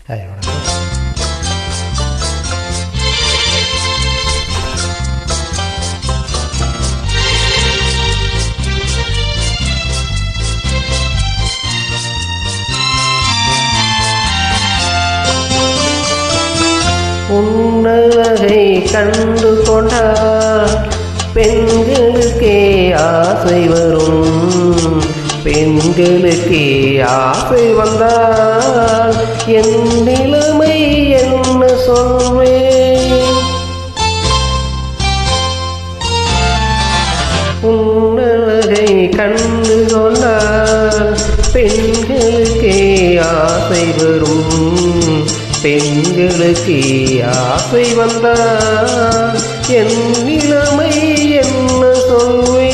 உன்னழகை கண்டு கொண்டால் பெண்களுக்கே ஆசை வரும். பெண்களுக்கே ஆசை வந்தால் என் நிலைமை என்ன சொல்வேன்? உன்னழகை கண்டு கொண்டால் பெண்களுக்கே ஆசை வரும். பெண்களுக்கு ஆசை வந்தால் என் நிலைமை என்ன சொல்வேன்?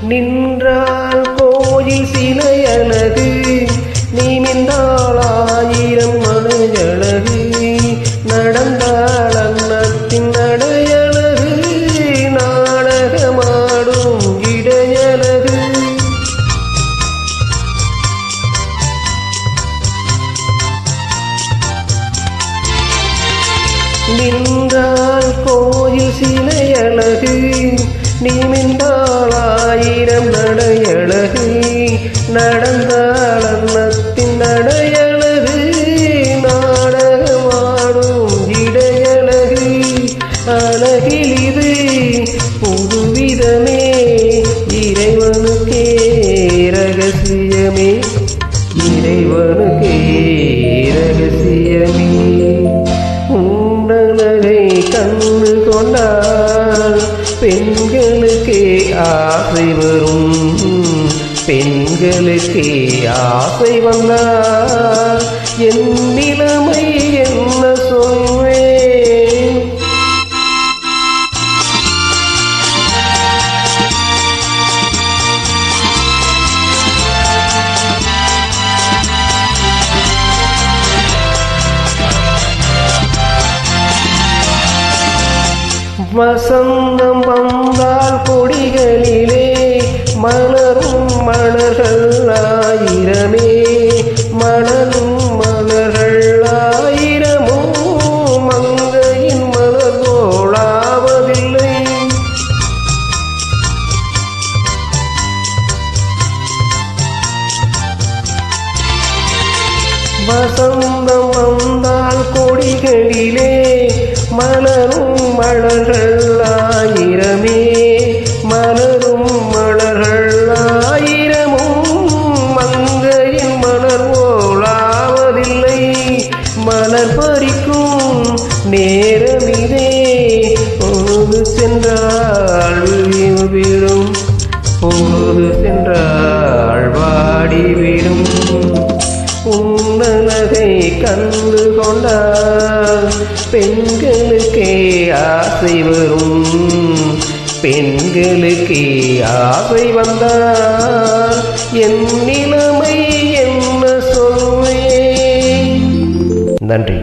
நின்றால் கோயில் சிலை அழகு, நிமிர்ந்தால் ஆயிரம் மலையழகு, நடந்தால் அன்னத்தின் நடையழகு, நாடகமாடும் இடையழகு. நின்றால் கோயில் சிலை அழகு, நிமிர்ந்தால் ஆயிரம் நடையழகு, நடந்தால் அன்னத்தின் நடையழகு, நாடகமாடும் இடையழகு. அழகில் இது புதுவிதமே, இறைவனுக்கே ரகசியமே, இறைவனுக்கே ரகசியமே. உன்னழகை கண்டு கொண்டால் பெண்களுக்கே ஆசை வரும். பெண்களுக்கே ஆசை வந்தால் என் நிலைமை என்ன சொல்வேன்? வசந்தம் வந்தால் கொடிகளிலே மலரும் மலர்கள் ஆயிரமே, மலரும் மலர்கள் ஆயிரமோ மங்கையின் மலர் போலாவதில்லை. வசந்தம் வந்தால் கொடிகளிலே மலரும் மலர்கள் ஆயிரமே, மலரும் மலர்கள் ஆயிரமும் மங்கையின் மலர் போலாவதில்லை. மலர் பறிக்கும் நேரமிதே, பொழுது சென்றால் விடும், பொழுது சென்றால் வாடிவிடும். உன்னழகை கண்டு கொண்டால் பெண்களுக்கே ஆசை வரும். பெண்களுக்கே ஆசை வந்தால் என் நிலைமை என்ன சொல்வேன்? நன்றி.